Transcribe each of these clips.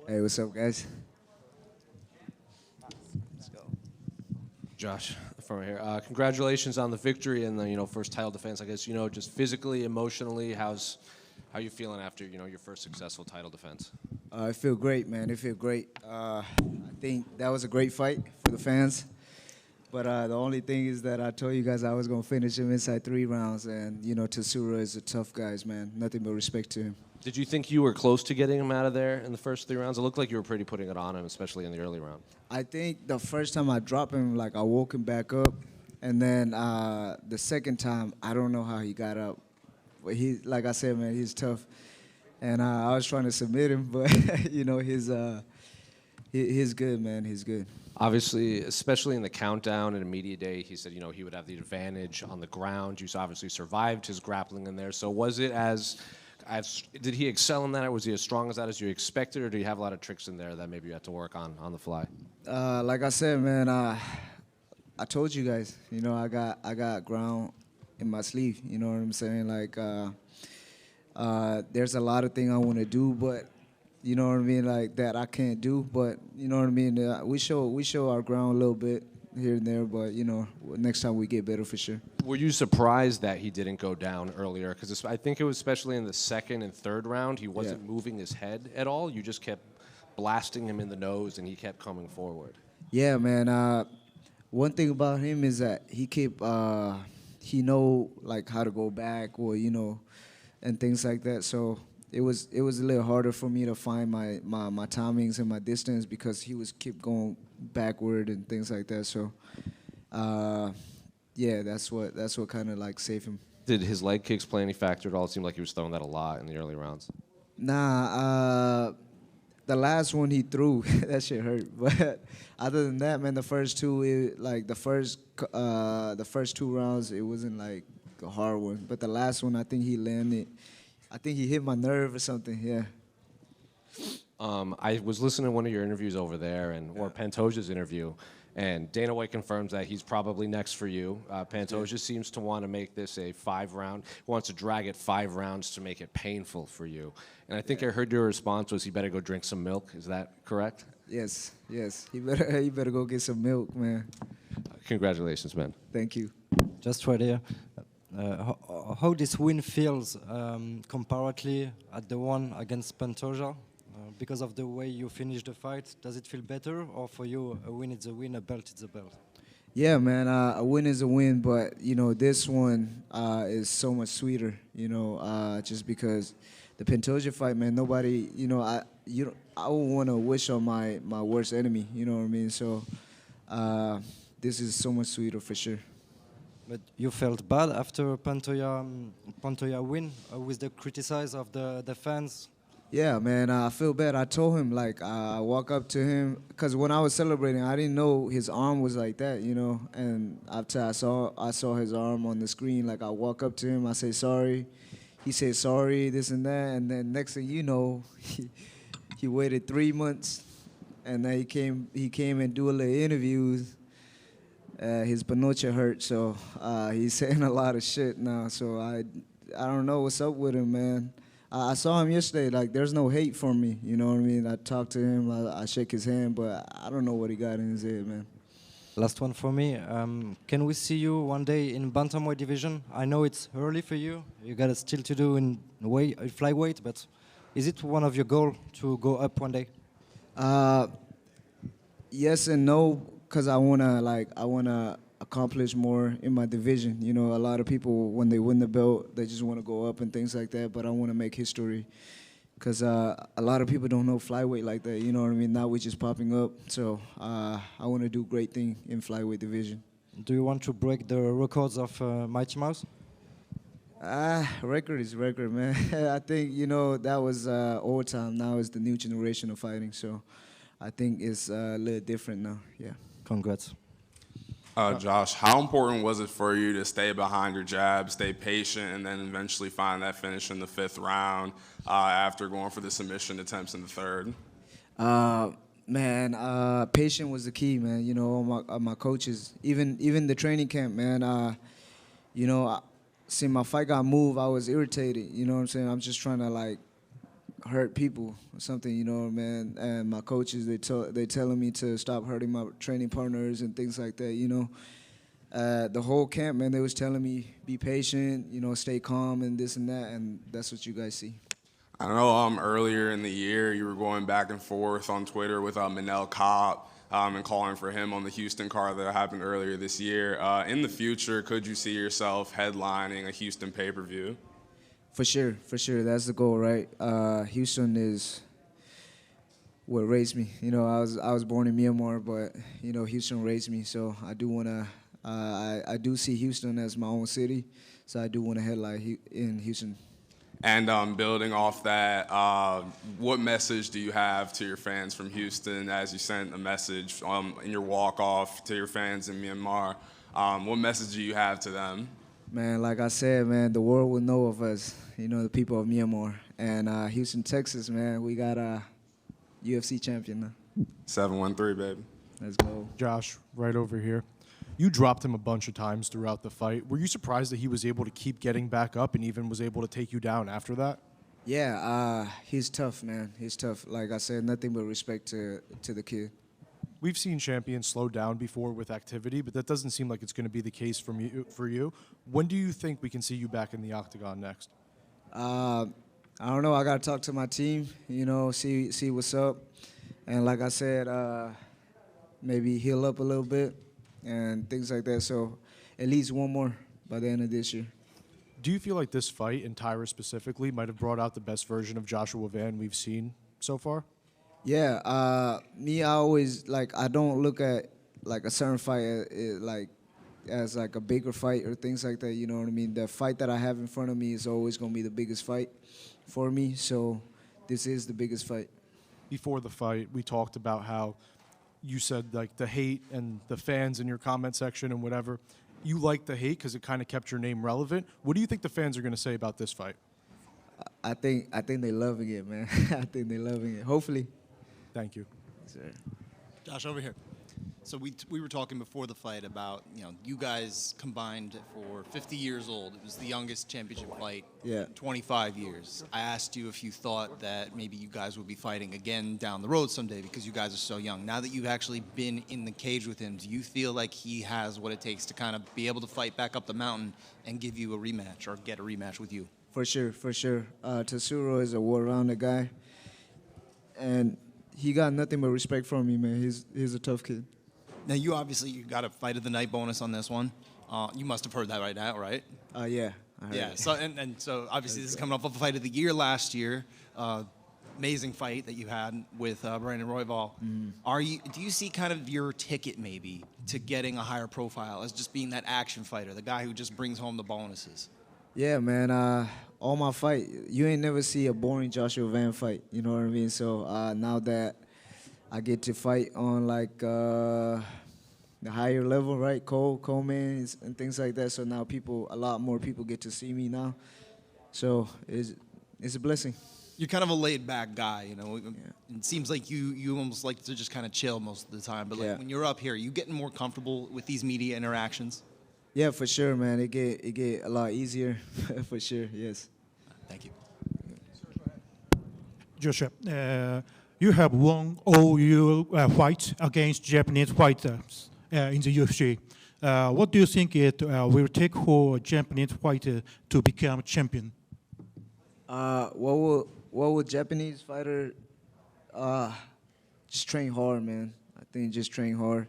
Hey, what's up, guys? Let's go. Josh, from here. Congratulations on the victory and the first title defense. I guess just physically, emotionally, how you feeling after your first successful title defense? I feel great, man. It feel great. I think that was a great fight for the fans. But the only thing is that I told you guys I was gonna finish him inside 3 rounds, and Tatsura is a tough guy, man. Nothing but respect to him. Did you think you were close to getting him out of there in the first 3 rounds? It looked like you were pretty putting it on him, especially in the early round. I think the first time I dropped him, like I woke him back up, and then the second time I don't know how he got up. But like I said, man, he's tough, and I was trying to submit him, but he's good, man. He's good. Obviously, especially in the countdown and immediate day, he said he would have the advantage on the ground. You obviously survived his grappling in there. So was it did he excel in that, or was he as strong as that as you expected, or do you have a lot of tricks in there that maybe you had to work on the fly? Like I said, man, I told you guys, I got ground in my sleeve. You know what I'm saying? Like, there's a lot of things I want to do, but you know what I mean, like that I can't do. But you know what I mean. We show our ground a little bit here and there, but next time we get better for sure. Were you surprised that he didn't go down earlier? Because I think it was especially in the second and third round, he wasn't moving his head at all. You just kept blasting him in the nose, and he kept coming forward. Yeah, man. One thing about him is that he know like how to go back, or and things like that. So it was a little harder for me to find my timings and my distance because he was keep going backward and things like that. So yeah, that's what kind of like saved him. Did his leg kicks play any factor at all? It seemed like he was throwing that a lot in the early rounds. Nah, the last one he threw, that shit hurt. But other than that, man, the first two, the first 2 rounds, it wasn't like a hard one. But the last one, I think he landed. I think he hit my nerve or something. Yeah. I was listening to one of your interviews over there, or Pantoja's interview, and Dana White confirms that he's probably next for you. Pantoja seems to want to make this a 5-round. Wants to drag it 5 rounds to make it painful for you. And I think I heard your response was he better go drink some milk. Is that correct? Yes. He better go get some milk, man. Congratulations, man. Thank you. Just right here. How this win feels comparatively at the one against Pantoja? Because of the way you finished the fight, does it feel better, or for you a win is a win, a belt is a belt? Yeah, man, a win is a win, but this one is so much sweeter. Just because the Pantoja fight, man, nobody, I would want to wish on my worst enemy. You know what I mean? So this is so much sweeter for sure. But you felt bad after Pantoja win with the criticize of the fans? Yeah, man, I feel bad. I told him, like, I walk up to him, because when I was celebrating, I didn't know his arm was like that, and after I saw his arm on the screen, like, I walk up to him, I say sorry, he said sorry, this and that, and then next thing you know, he waited 3 months, and then he came and do a little interviews. His panocha hurt, so he's saying a lot of shit now, so I don't know what's up with him, man. I saw him yesterday. Like, there's no hate for me. You know what I mean? I talked to him. I shake his hand, but I don't know what he got in his head, man. Last one for me. Can we see you one day in bantamweight division? I know it's early for you. You got still to do in flyweight, but is it one of your goals to go up one day? Yes and no, because I wanna accomplish more in my division. A lot of people, when they win the belt, they just want to go up and things like that, but I want to make history because a lot of people don't know flyweight like that, you know what I mean? Now we're just popping up, so I want to do great thing in flyweight division. Do you want to break the records of Mighty Mouse? Record is record, man. I think, that was old time. Now it's the new generation of fighting, so I think it's a little different now, yeah. Congrats. Josh, how important was it for you to stay behind your jab, stay patient, and then eventually find that finish in the 5th round after going for the submission attempts in the 3rd? Man, patience was the key, man. All my coaches, even the training camp, man. See, my fight got moved. I was irritated. You know what I'm saying? I'm just trying to, like, hurt people or something, you know, man. And my coaches, they telling me to stop hurting my training partners and things like that, you know. The whole camp, man, they was telling me be patient, you know, stay calm and this and that, and that's what you guys see. I know earlier in the year you were going back and forth on Twitter with Manel Cobb and calling for him on the Houston card that happened earlier this year. In the future, could you see yourself headlining a Houston pay-per-view? For sure, that's the goal, right? Houston is what raised me. You know, I was born in Myanmar, but you know, Houston raised me, so I do wanna. I do see Houston as my own city, so I do want to headline in Houston. And building off that, what message do you have to your fans from Houston as you sent a message in your walk-off to your fans in Myanmar? What message do you have to them? Man, like I said, man, the world will know of us, you know, the people of Myanmar. And Houston, Texas, man, we got a UFC champion now. 713, baby. Let's go. Josh, right over here. You dropped him a bunch of times throughout the fight. Were you surprised that he was able to keep getting back up and even was able to take you down after that? Yeah, he's tough, man. He's tough. Like I said, nothing but respect to the kid. We've seen champions slow down before with activity, but that doesn't seem like it's going to be the case for you. When do you think we can see you back in the octagon next? I don't know. I got to talk to my team, you know, see what's up. And like I said, maybe heal up a little bit and things like that. So at least one more by the end of this year. Do you feel like this fight, and Tyra specifically, might have brought out the best version of Joshuavan we've seen so far? Yeah, I always, I don't look at, a certain fight as a bigger fight or things like that, you know what I mean? The fight that I have in front of me is always going to be the biggest fight for me, so this is the biggest fight. Before the fight, we talked about how you said, the hate and the fans in your comment section and whatever. You like the hate because it kind of kept your name relevant. What do you think the fans are going to say about this fight? I think they're loving it, man. I think they're loving it. Hopefully. Thank you. Sir. Josh, over here. So we were talking before the fight about, you guys combined for 50 years old. It was the youngest championship fight in 25 years. I asked you if you thought that maybe you guys would be fighting again down the road someday because you guys are so young. Now that you've actually been in the cage with him, do you feel like he has what it takes to kind of be able to fight back up the mountain and give you a rematch or get a rematch with you? For sure. Tatsuro is a well-rounded guy, and he got nothing but respect from me, man. He's a tough kid. Now, you got a fight of the night bonus on this one. You must have heard that right now, right? Yeah. I heard it. So obviously this is coming off of a fight of the year last year. Amazing fight that you had with Brandon Royval. Do you see kind of your ticket maybe to getting a higher profile as just being that action fighter, the guy who just brings home the bonuses? Yeah, man. All my fight, you ain't never see a boring Joshuavan fight. You know what I mean? So now that I get to fight on the higher level, right? Coleman and things like that. So now a lot more people get to see me now. So it's a blessing. You're kind of a laid-back guy, It seems like you almost like to just kind of chill most of the time. But when you're up here, are you getting more comfortable with these media interactions? Yeah, for sure, man. It get a lot easier, for sure. Yes. Thank you. Joshua, you have won all your fights against Japanese fighters in the UFC. What do you think it will take for a Japanese fighter to become champion? What will Japanese fighter just train hard, man. I think just train hard.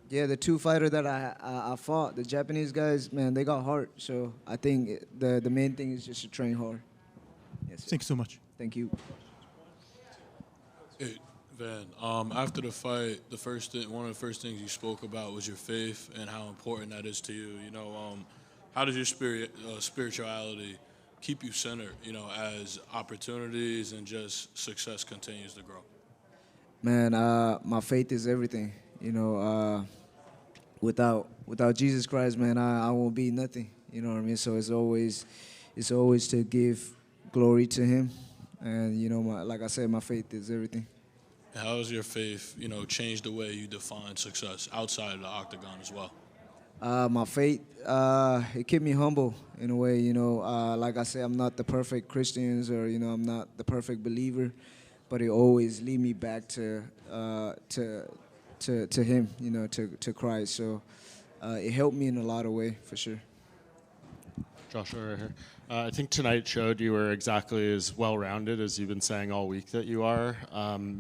The two fighters that I fought, the Japanese guys, man, they got heart. So I think the main thing is just to train hard. Yes. Thanks so much. Thank you. Hey, Van, after the fight, one of the first things you spoke about was your faith and how important that is to you. How does your spirituality keep you centered, as opportunities and just success continues to grow? Man, my faith is everything. Without Jesus Christ, man, I won't be nothing. You know what I mean? So it's always to give glory to Him, and like I said, my faith is everything. How has your faith, changed the way you define success outside of the octagon as well? My faith, it kept me humble in a way, you know. Like I said, I'm not the perfect Christians or, you know, I'm not the perfect believer, but it always lead me back to him, you know, to Christ. So it helped me in a lot of way, for sure. Joshua, right here. I think tonight showed you were exactly as well-rounded as you've been saying all week that you are.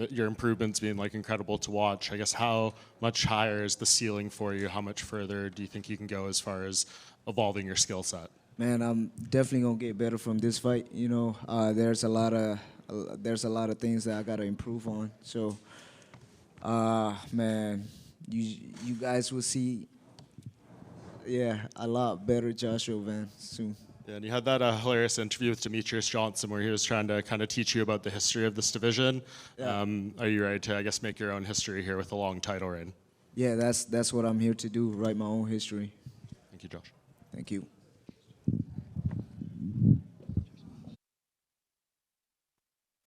Your improvements being like incredible to watch. I guess how much higher is the ceiling for you? How much further do you think you can go as far as evolving your skill set? Man, I'm definitely gonna get better from this fight. You know, there's a lot of things that I gotta improve on. So, man, you guys will see, yeah, a lot better joshuavan soon. Yeah, and you had that hilarious interview with Demetrius Johnson where he was trying to kind of teach you about the history of this division. Yeah. Are you ready to, I guess, make your own history here with a long title reign? Yeah, that's what I'm here to do, write my own history. Thank you, Josh. Thank you.